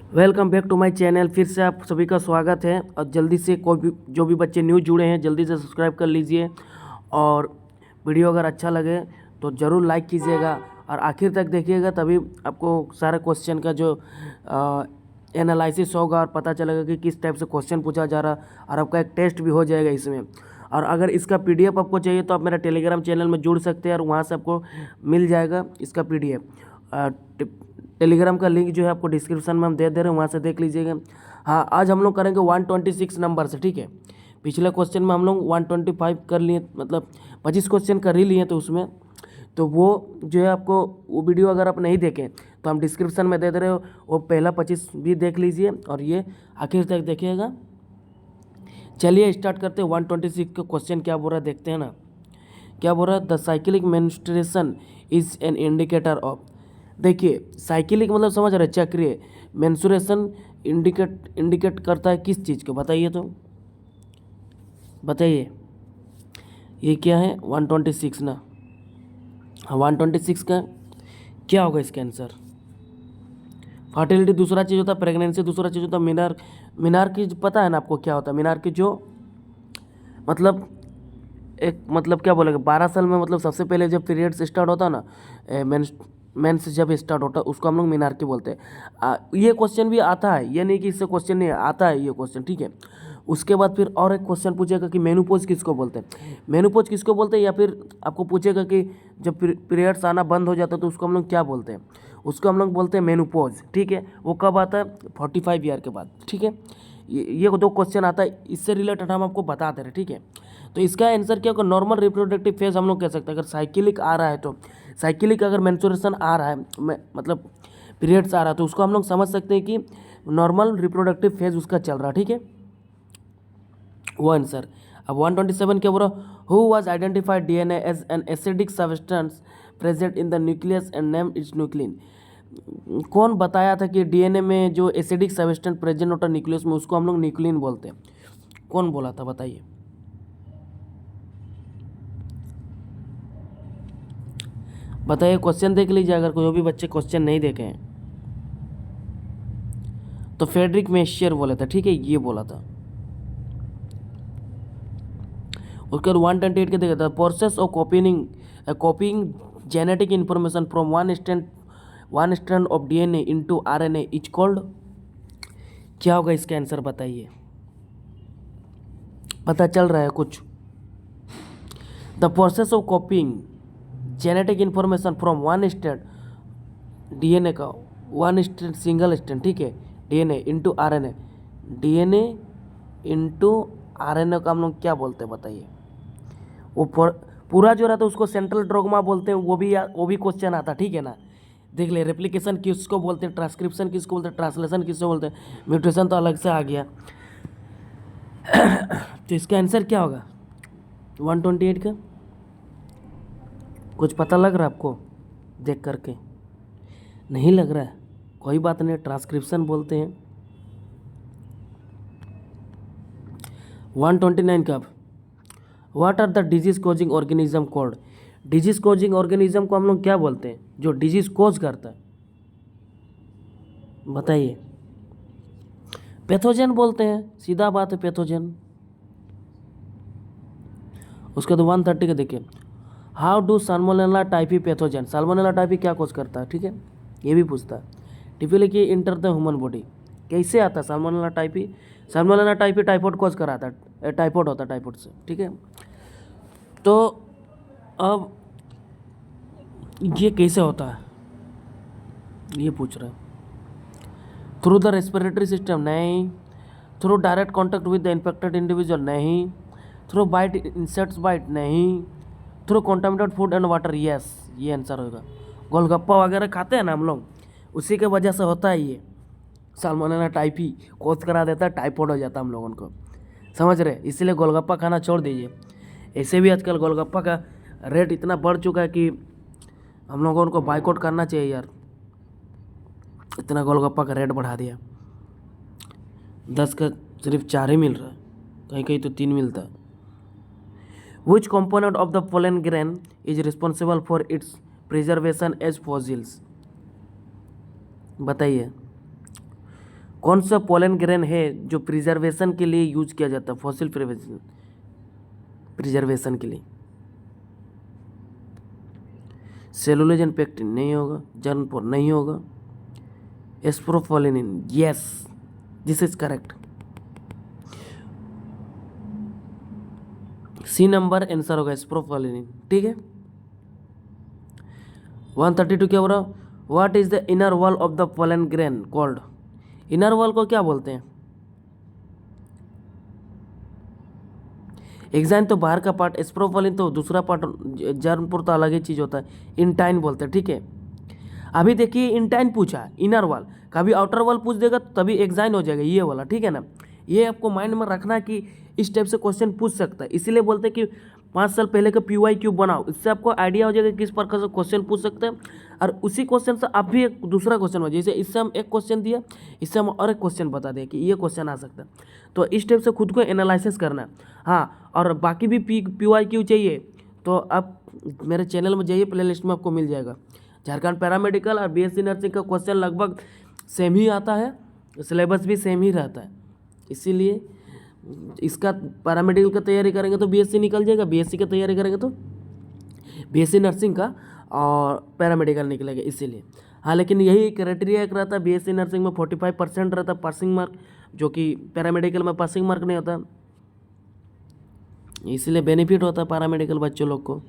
Welcome back to my channel. फिर से आप सभी का स्वागत है। और जल्दी से कोई भी जो भी बच्चे न्यू जुड़े हैं जल्दी से सब्सक्राइब कर लीजिए। और वीडियो अगर अच्छा लगे तो ज़रूर लाइक कीजिएगा और आखिर तक देखिएगा, तभी आपको सारे क्वेश्चन का जो एनालिसिस होगा और पता चलेगा कि किस टाइप से क्वेश्चन पूछा जा रहा, और आपका एक टेस्ट भी हो जाएगा इसमें। और अगर इसका पीडीएफ आपको चाहिए तो आप मेरा टेलीग्राम चैनल में जुड़ सकते हैं और वहाँ से आपको मिल जाएगा इसका पीडीएफ। टेलीग्राम का लिंक जो है आपको डिस्क्रिप्शन में हम दे रहे हैं, वहाँ से देख लीजिएगा। हाँ, आज हम लोग करेंगे 126 नंबर से, ठीक है। पिछले क्वेश्चन में हम लोग 125 कर लिए, मतलब 25 क्वेश्चन कर ही लिए, तो उसमें तो वो जो है आपको वो वीडियो अगर आप नहीं देखें तो हम डिस्क्रिप्शन में दे रहे हो, वो पहला 25 भी देख लीजिए और ये आखिर तक देखिएगा। चलिए स्टार्ट करते हैं। 126 का क्वेश्चन क्या बोल रहा है देखते हैं ना। क्या बोल रहा है? The cyclic menstruation is an indicator of. देखिए, साइक्लिक मतलब समझ रहे, चक्रीय। मेंस्ट्रुएशन इंडिकेट करता है किस चीज़ को, बताइए तो, बताइए। ये क्या है? 126 ना। हाँ, 126 का क्या होगा इसका आंसर? फर्टिलिटी दूसरा चीज़ होता है, प्रेगनेंसी दूसरा चीज़ होता है, मीनार की पता है ना आपको क्या होता है? मीनार की जो मतलब एक मतलब क्या बोलेगा, 12 साल में मतलब सबसे पहले जब पीरियड्स स्टार्ट होता है ना, मेंस जब स्टार्ट होता है उसको हम लोग मीनार्की बोलते हैं। ये क्वेश्चन भी आता है, ये नहीं कि इससे क्वेश्चन नहीं आता है ये क्वेश्चन, ठीक है। उसके बाद फिर और एक क्वेश्चन पूछेगा कि मेनोपॉज किसको बोलते हैं, मेनोपॉज किसको बोलते हैं, या फिर आपको पूछेगा कि जब पीरियड्स आना बंद हो जाता है तो उसको हम लोग क्या बोलते हैं, उसको हम लोग बोलते हैं मेनोपॉज, ठीक है। वो कब आता है? 45 ईयर के बाद, ठीक है। ये दो क्वेश्चन आता है, इससे रिलेटेड हम आपको बता दे रहे हैं, ठीक है। तो इसका आंसर क्या होगा? नॉर्मल रिप्रोडक्टिव फेज हम लोग कह सकते हैं। अगर साइकिलिक आ रहा है तो साइकिलिक, अगर मेंस्ट्रुएशन आ रहा है, मतलब पीरियड्स आ रहा है, तो उसको हम लोग समझ सकते हैं कि नॉर्मल रिप्रोडक्टिव फेज उसका चल रहा है, ठीक है। वो आंसर। अब 127 क्या बोल रहा? Who was identified DNA as an acidic substance present in the nucleus and name its nuclein. कौन बताया था कि डीएनए में जो एसिडिक सब्सटेंस प्रेजेंट होता है न्यूक्लियस में, उसको हम लोग न्यूक्लिन बोलते हैं? कौन बोला था, बताइए। बताइए, क्वेश्चन देख लीजिए अगर कोई भी बच्चे क्वेश्चन नहीं देखे हैं तो। फ्रेडरिक मेशियर बोला था, ठीक है, ये बोला था। उसके बाद 128 के देखा था, process of कॉपिंग genetic information from one strand of DNA into RNA is called. क्या होगा इसका आंसर, बताइए। पता चल रहा है कुछ? The process of कॉपिंग genetic information from one strand DNA का, वन स्ट्रैंड सिंगल स्ट्रैंड, ठीक है, DNA into RNA, DNA into RNA का हम लोग क्या बोलते हैं, बताइए। वो पूरा जो रहता है उसको सेंट्रल डॉग्मा बोलते हैं। वो भी क्वेश्चन आता, ठीक है ना। देख ले, रेप्लिकेशन किसको बोलते हैं, ट्रांसक्रिप्शन किसको बोलते हैं, ट्रांसलेशन किसको बोलते हैं, म्यूटेशन तो अलग से आ गया। तो इसका आंसर क्या होगा 128 का? कुछ पता लग रहा है आपको देख करके? नहीं लग रहा है, कोई बात नहीं, ट्रांसक्रिप्शन बोलते हैं। 129 का, what are the disease causing organism called. Disease causing organism को हम लोग क्या बोलते हैं, जो डिजीज कॉज करता है, बताइए। पैथोजन बोलते हैं, सीधा बात है, पैथोजन। उसके बाद 130 का देखिए, how do salmonella typhi pathogen, salmonella typhi क्या कॉज करता है, ठीक है, ये भी पूछता है। Typically enter the human body, कैसे आता है salmonella typhi? Salmonella typhi typhoid cause कराता है, टाइफॉइड होता है टाइफॉइड से, ठीक है। तो अब ये कैसे होता है, ये पूछ रहा है। थ्रू द रेस्पिरेटरी सिस्टम, नहीं। Through direct contact with the infected individual, नहीं। थ्रू बाइट, इंसेक्ट्स बाइट, नहीं। Through contaminated food and water, yes, ये आंसर होगा। गोलगप्पा वगैरह खाते हैं ना हम लोग, उसी के वजह से होता है ये। साल्मोनेला टाइफी कोस करा देता है, टाइफॉइड हो जाता है हम लोगों को, समझ रहे। इसीलिए गोलगप्पा खाना छोड़ दीजिए। ऐसे भी आजकल गोलगप्पा का रेट इतना बढ़ चुका है कि हम लोगों को बाइकआउट करना चाहिए यार, इतना गोलगप्पा का रेट बढ़ा दिया। 10 का सिर्फ 4 ही मिल रहा है, कहीं कहीं तो 3 मिलता है। Which component of the pollen grain is responsible for its preservation as fossils, बताइए। कौन सा पोलन ग्रेन है जो प्रिजर्वेशन के लिए यूज किया जाता है, फॉसिल प्रिजर्वेशन के लिए? सेलुलोज एंड पेक्टिन नहीं होगा, जर्नपोर नहीं होगा, sporopollenin, yes this is correct. C number answer होगा एस्प्रोफोलिनिन, ठीक है। 132 क्या हो रहा, what is the inner wall of the pollen grain called? Inner wall को क्या बोलते हैं? एक्साइन तो बाहर का पार्ट, एस्प्रोफोलिन तो दूसरा पार्ट, जर्मपुर तो अलग ही चीज होता है, इंटाइन बोलते हैं, ठीक है। अभी देखिए इंटाइन पूछा, इनर वॉल, कभी आउटर वॉल पूछ देगा तो तभी एक्साइन हो जाएगा ये वाला, ठीक है ना। ये आपको माइंड में रखना कि इस टाइप से क्वेश्चन पूछ सकता है, इसीलिए बोलते हैं कि 5 साल पहले का PYQ बनाओ, इससे आपको आइडिया हो जाएगा किस प्रकार से क्वेश्चन पूछ सकते हैं। और उसी क्वेश्चन से आप भी एक दूसरा क्वेश्चन हो, जैसे इससे हम एक क्वेश्चन दिया, इससे हम और एक क्वेश्चन बता दें कि ये क्वेश्चन आ सकता है, तो इस टाइप से खुद को एनालिसिस करना है। हाँ, और बाकी भी PYQ चाहिए तो आप मेरे चैनल में जाइए, प्ले लिस्ट में आपको मिल जाएगा। झारखंड पैरामेडिकल और BSc नर्सिंग का क्वेश्चन लगभग सेम ही आता है, सिलेबस भी सेम ही रहता है, इसीलिए इसका पैरामेडिकल का तैयारी करेंगे तो BSc निकल जाएगा, BSc का तैयारी करेंगे तो BSc नर्सिंग का और पैरामेडिकल निकलेगा, इसीलिए। हाँ, लेकिन यही क्राइटेरिया एक रहता है, BSc नर्सिंग में 45% रहता है पासिंग मार्क, जो कि पैरामेडिकल में पासिंग मार्क नहीं होता, इसलिए बेनिफिट होता है पैरामेडिकल बच्चों लोग को।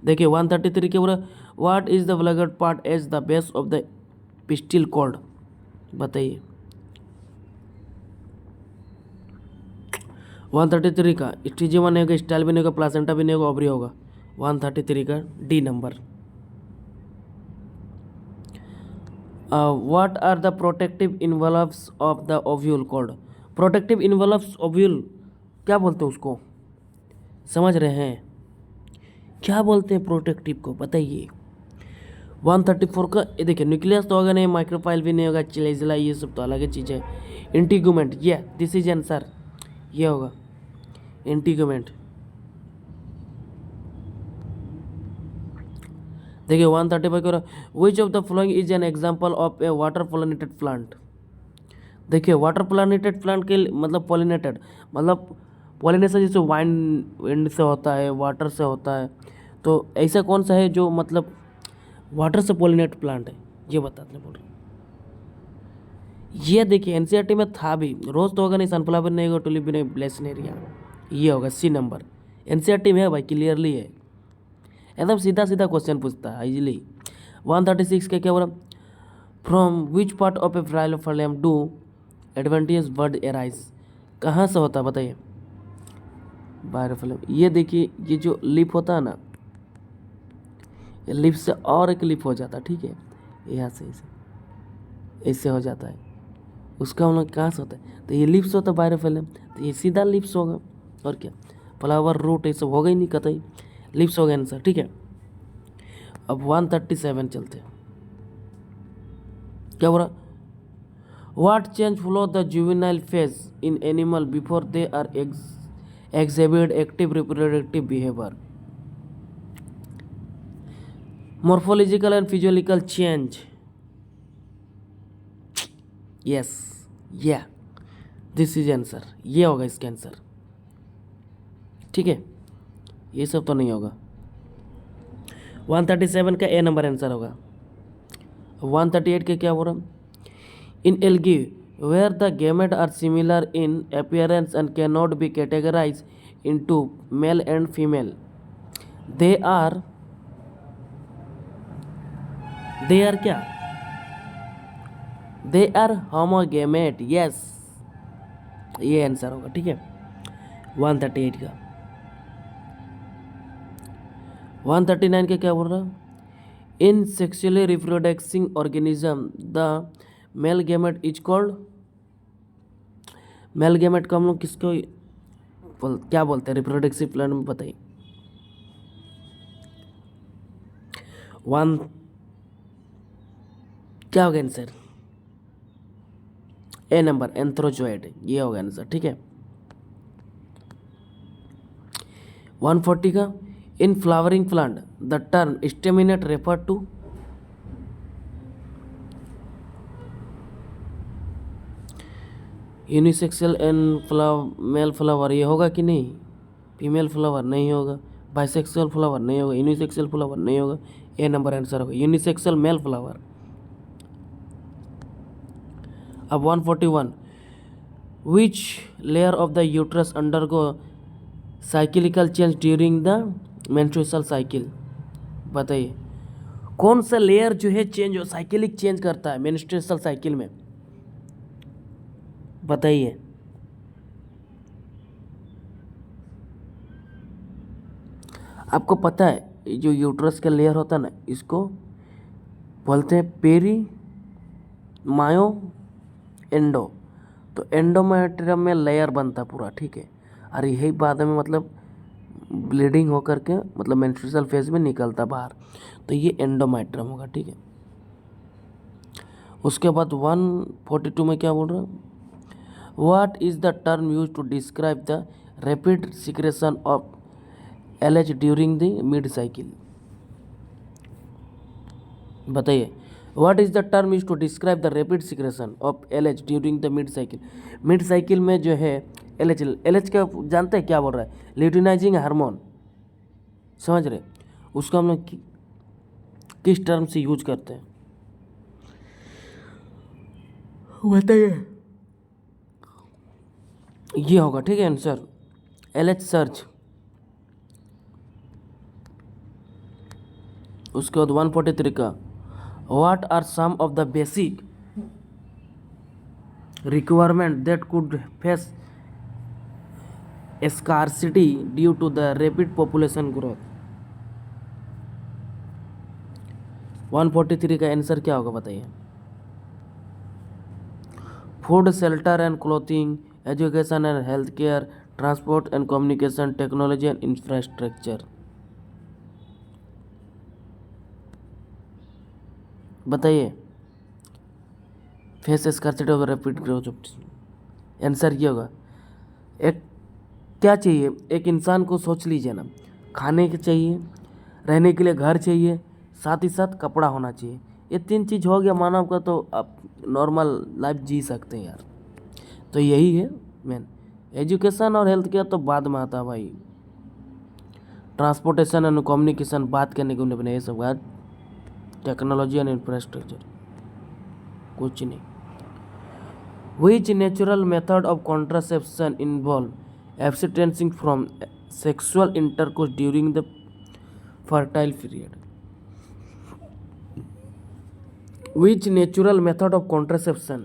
देखिए 133 के बोला, व्हाट इज द व्लैगड part as the base of the pistil called? बताइए। 133 का स्टिजियम नहीं होगा, स्टाइल भी नहीं होगा, प्लासेंटा भी नहीं होगा, ओवरी होगा। 133 का D number. What are the protective involves of the ovule called? Protective involves ovule क्या बोलते हैं उसको, समझ रहे हैं? क्या बोलते हैं प्रोटेक्टिव को, बताइए। 134 का ये देखिए, न्यूक्लियस तो होगा नहीं, माइक्रोफाइल भी नहीं होगा, चिलेजिला ये सब तो अलग ही चीज़ है। इंटीगुमेंट, ये दिस इज आंसर, ये होगा इंटीगुमेंट। देखिए 135 का, which of the following is an example of A water pollinated plant? देखिए वाटर पोलिनेटेड प्लांट के मतलब पोलिनेटेड मतलब पोलिनेशन जैसे विंड से होता है, वाटर से होता है, तो ऐसा कौन सा है जो मतलब वाटर से पोलिनेट प्लांट है, ये बताते बोल रहे। ये देखिए NCERT में था भी, रोज तो होगा नहीं, सनफ्लावर नहीं होगा, टुलिप भी नहीं, ब्लेसनेरिया, ये होगा सी नंबर। NCERT में है भाई, क्लियरली है, एकदम सीधा सीधा क्वेश्चन पूछता है इजीली। 136 का क्या बोला, from which part of a फ्लाइलोफाइलम डू एडवेंटियस बर्ड एराइज? कहाँ से होता है बताइए बायोफिल्म? ये देखिए, ये जो लिप होता है ना, ये लिप से और एक लिप हो जाता है, ठीक है, यहाँ से ऐसे हो जाता है, उसका हम लोग कहाँ से होता है, तो ये लिप्स होता है बायोफिल्म, तो ये सीधा लिप्स होगा, और क्या, फ्लावर रूट ये सब होगा ही नहीं, कतई लिप्स हो गए आंसर, ठीक है। अब 137 चलते हैं, क्या बोला, what change flow the juvenile phase in animal before they are exhibit active reproductive behavior? Morphological and physiological change, yes, yeah, this is answer, ये होगा इसका आंसर, ठीक है, ये सब तो नहीं होगा। 137 का ए नंबर आंसर होगा। 138 के क्या बोल रहा, इन algae where the gamete are similar in appearance and cannot be categorized into male and female, they are क्या, they are homogamete, yes, ये आंसर होगा, ठीक है। 138 का। 139 का क्या बोल रहा, in sexually reproducing organism the male gamete is called? Male gamete को हम लोग किसको क्या बोलते हैं रिप्रोडक्टिव प्लांट में, बताइए। 1 क्या होगा आंसर, ए नंबर एंथ्रोजोइड, ये होगा आंसर, ठीक है। 140 का, in flowering plant the term staminate refer to? Unisexual and male flower ये होगा कि नहीं? फीमेल फ्लावर नहीं होगा, बाइसेक्सुअल फ्लावर नहीं होगा, यूनिसेक्सुअल फ्लावर नहीं होगा, ए नंबर आंसर होगा यूनिसेक्सुअल मेल फ्लावर। अब 141 which layer of the uterus undergo cyclical change during the menstrual cycle? बताइए कौन सा लेयर जो है चेंज हो साइकिलिक चेंज करता है मेंस्ट्रुअल साइकिल में? बताइए। आपको पता है ये जो यूट्रस का लेयर होता है ना, इसको बोलते हैं पेरी मायो एंडो। तो एंडोमेट्रियम में लेयर बनता है पूरा, ठीक है, और यही बाद में मतलब ब्लीडिंग होकर के मतलब मेंस्ट्रुअल फेज में निकलता बाहर, तो ये एंडोमेट्रियम होगा, ठीक है। उसके बाद 142 में क्या बोल रहा है? What is the term use to describe the rapid secretion of LH during the mid cycle? बताइए what is the term use to describe the rapid secretion of LH during the mid cycle? Mid cycle में जो है LH का जानते हैं क्या बोल रहा है? ल्यूटिनाइजिंग हार्मोन, समझ रहे? उसको हम लोग किस टर्म से यूज करते हैं बताइए। ये होगा, ठीक है आंसर LH सर्च। उसके बाद 143 का what are some of the basic requirement that could face scarcity due to the rapid population growth? 143 का आंसर क्या होगा बताइए। Food, shelter and clothing, education and health care, transport and communication, technology and infrastructure. बताइए face scarcity of rapid growth. Answer ये होगा। एक क्या चाहिए एक इंसान को, सोच लीजिए ना, खाने के चाहिए, रहने के लिए घर चाहिए, साथ ही साथ कपड़ा होना चाहिए। ये 3 चीज़ हो गया मानव का, तो आप नॉर्मल लाइफ जी सकते हैं यार। तो यही है मेन। एजुकेशन और हेल्थ केयर तो बाद में आता है भाई, ट्रांसपोर्टेशन एंड कम्युनिकेशन बात करने के बने, ये सब बात, टेक्नोलॉजी एंड इंफ्रास्ट्रक्चर कुछ नहीं। Which natural method of contraception involve abstaining from sexual intercourse during the fertile period? Which natural method of contraception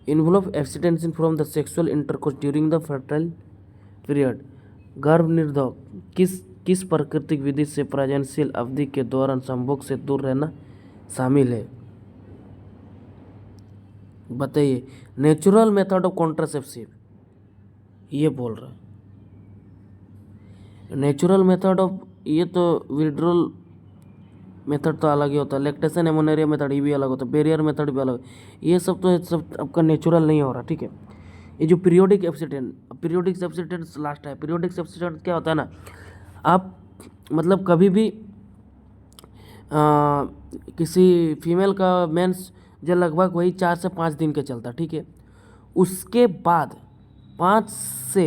involve abstaining from the sexual intercourse during the fertile period? गर्भ निरोधक किस प्राकृतिक विधि से प्रजननशील अवधि के दौरान संभोग से दूर रहना शामिल है? बताइए नेचुरल मेथड ऑफ कॉन्ट्रासेप्टिव ये बोल रहा है। नेचुरल मेथड ऑफ, ये तो विड्रोल मेथड तो अलग ही होता है, लैक्टेशन एमोनेरिया मेथड ये भी अलग होता है, बैरियर मेथड भी अलग, ये सब तो सब आपका नेचुरल नहीं हो रहा, ठीक है। ये जो पीरियोडिक सब्स्टिट्यूएंट्स लास्ट है। पीरियोडिक सब्स्टिट्यूएंट्स क्या होता है ना, आप मतलब कभी भी किसी फीमेल का मेंस जो लगभग वही 4 से 5 दिन के चलता, ठीक है। उसके बाद 5 से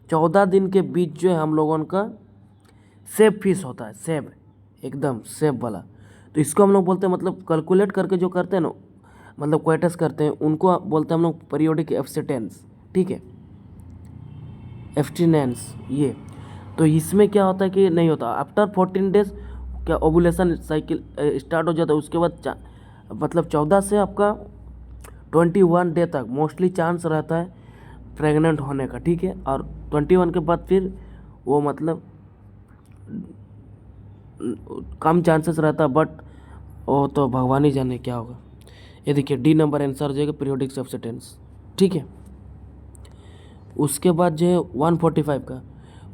14 दिन के बीच जो है हम लोगों का सेब फिश होता है, सेब एकदम सेब वाला। तो इसको हम लोग बोलते हैं, मतलब कैलकुलेट करके जो करते हैं ना, मतलब क्वेटस करते हैं, उनको बोलते हैं हम लोग पीरियोडिक एब्स्टिनेंस, ठीक है, एब्स्टिनेंस ये। तो इसमें क्या होता है कि नहीं होता, आफ्टर 14 डेज क्या ओवुलेशन साइकिल स्टार्ट हो जाता है। उसके बाद मतलब 14 से आपका 21 डे तक मोस्टली चांस रहता है प्रेग्नेंट होने का, ठीक है। और 21 के बाद फिर वो मतलब कम चांसेस रहता है, बट वो तो भगवान ही जाने क्या होगा। ये देखिए डी नंबर आंसर हो जाएगा पीरियोडिक सब्स्टिट्यूएंट्स, ठीक है। उसके बाद जो है 145 का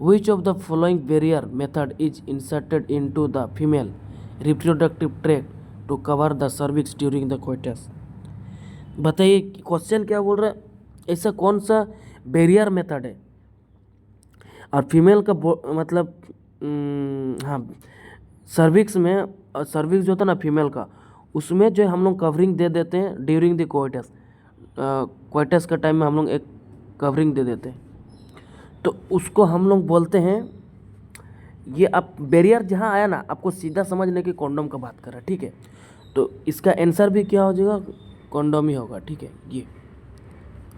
which of the following barrier method is inserted into the female reproductive tract to cover the cervix during the coitus? बताइए क्वेश्चन क्या बोल रहा है, ऐसा कौन सा बैरियर मेथड है और फीमेल का मतलब हाँ सर्विक्स में, सर्विक्स जो होता है ना फीमेल का, उसमें जो हम लोग कवरिंग दे देते हैं ड्यूरिंग द कोइटस, क्वार्टर्स का टाइम में हम लोग एक कवरिंग दे देते हैं, तो उसको हम लोग बोलते हैं, ये आप बैरियर जहाँ आया ना, आपको सीधा समझने की कॉन्डोम का बात कर रहा है, ठीक है। तो इसका आंसर भी क्या हो जाएगा, कॉन्डोम ही होगा, ठीक है। ये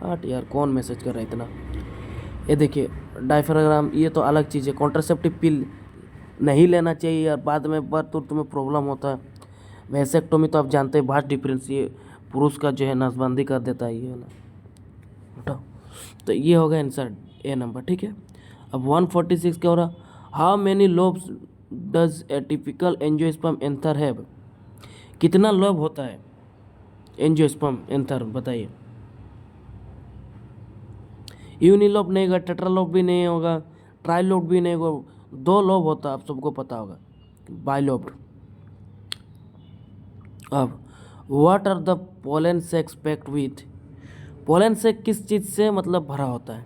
हट यार, कौन मैसेज कर रहा है इतना। ये देखिए डायफ्राम, ये तो अलग चीज़ है। कॉन्ट्रासेप्टिव पिल नहीं लेना चाहिए यार, बाद में बर्थ और तुम्हें प्रॉब्लम होता है। वैसेक्टोमी तो आप जानते हैं, भास्ट डिफरेंस, ये पुरुष का जो है नसबंदी कर देता है, ये वाला उठाओ। तो ये होगा आंसर ए नंबर, ठीक है। अब 146 क्या हो रहा, how many lobes does a typical angiosperm anther have. कितना लोब होता है एंजियोस्पर्म एंथर, बताइए। यूनिलोब नहीं होगा, टेट्रालोब भी नहीं होगा, ट्राइलोब भी नहीं होगा, 2 लोब होता है, आप सबको पता होगा, बाइलोब्ड। अब what are the pollen sacs packed with. Pollen sac किस चीज़ से मतलब भरा होता है।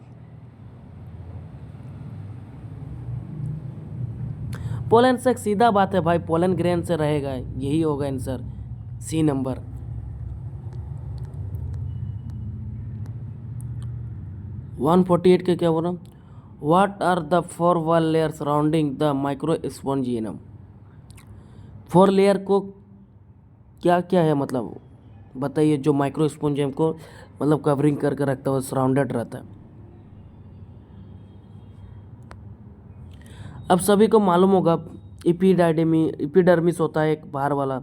पोलन सेक सीधा बात है भाई, पोलन ग्रेन से रहेगा, यही होगा आंसर, सी नंबर। 148 के क्या बोला, what are the 4 wall layer surrounding the microsporangium. 4 layer को क्या क्या है मतलब बताइए, जो माइक्रोस्पोंजियम को मतलब कवरिंग करके रखता है, सराउंडेड रहता है। अब सभी को मालूम होगा, इपिडर्मिस होता है एक बाहर वाला,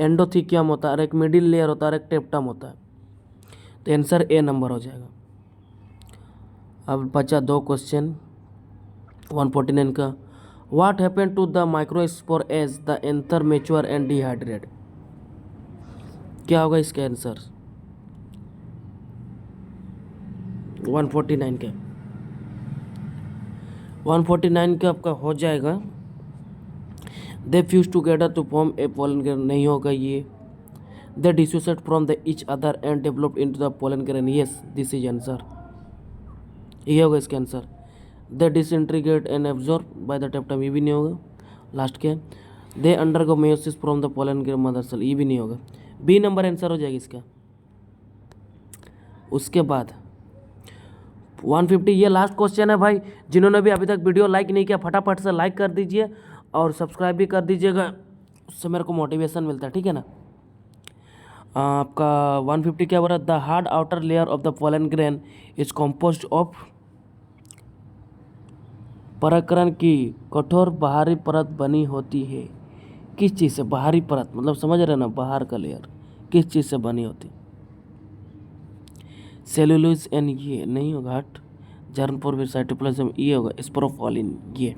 एंडोथिकियम होता है और एक मिडिल लेयर होता है और एक टेप्टम होता है। तो आंसर ए नंबर हो जाएगा। अब बचा 2 क्वेश्चन 149 का, what happen to the microspore as the anther mature and dehydrate. क्या होगा इसका आंसर 149 के। 149 का आपका हो जाएगा, they fuse together to form a pollen grain, नहीं होगा ये। They dissociate from the each other and develop into the pollen grain, yes this is answer, ये होगा इसका आंसर। They disintegrate and absorb by the tapetum, ये भी नहीं होगा। लास्ट के, they undergo meiosis from the pollen grain mother cell, ये भी नहीं होगा। बी नंबर आंसर हो जाएगा इसका। उसके बाद 150, ये लास्ट क्वेश्चन है भाई। जिन्होंने भी अभी तक वीडियो लाइक नहीं किया, फटाफट से लाइक कर दीजिए और सब्सक्राइब भी कर दीजिएगा, उससे मेरे को मोटिवेशन मिलता है, ठीक है ना। आपका 150 क्या बोला, the hard outer layer of the pollen grain is composed of. परागकण की कठोर बाहरी परत बनी होती है किस चीज़ से, बाहरी परत मतलब समझ रहे ना, बाहर का लेयर किस चीज़ से बनी होती, सेलुलोज एंड ये नहीं होगा, हट, जर्मपोर साइटोप्लाज्म, ये होगा स्पोरोफोलिन, ये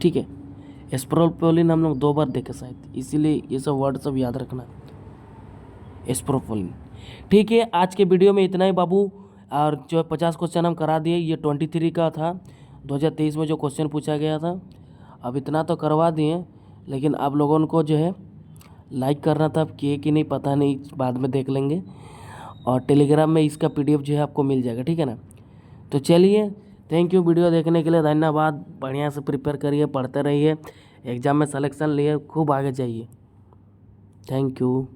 ठीक है। स्पोरोफोलिन हम लोग 2 बार देखे शायद, इसीलिए ये सब वर्ड सब याद रखना, स्पोरोफोलिन। ठीक है, आज के वीडियो में इतना ही बाबू। और जो 50 क्वेश्चन हम करा दिए, ये 23 का था 2023 में जो क्वेश्चन पूछा गया था, अब इतना तो करवा दिए, लेकिन आप लोगों को जो है लाइक करना था, अब किए कि नहीं पता नहीं, बाद में देख लेंगे। और टेलीग्राम में इसका PDF जो है आपको मिल जाएगा, ठीक है ना। तो चलिए, थैंक यू वीडियो देखने के लिए, धन्यवाद। बढ़िया से प्रिपेयर करिए, पढ़ते रहिए, एग्ज़ाम में सिलेक्शन लिए, खूब आगे जाइए। Thank you.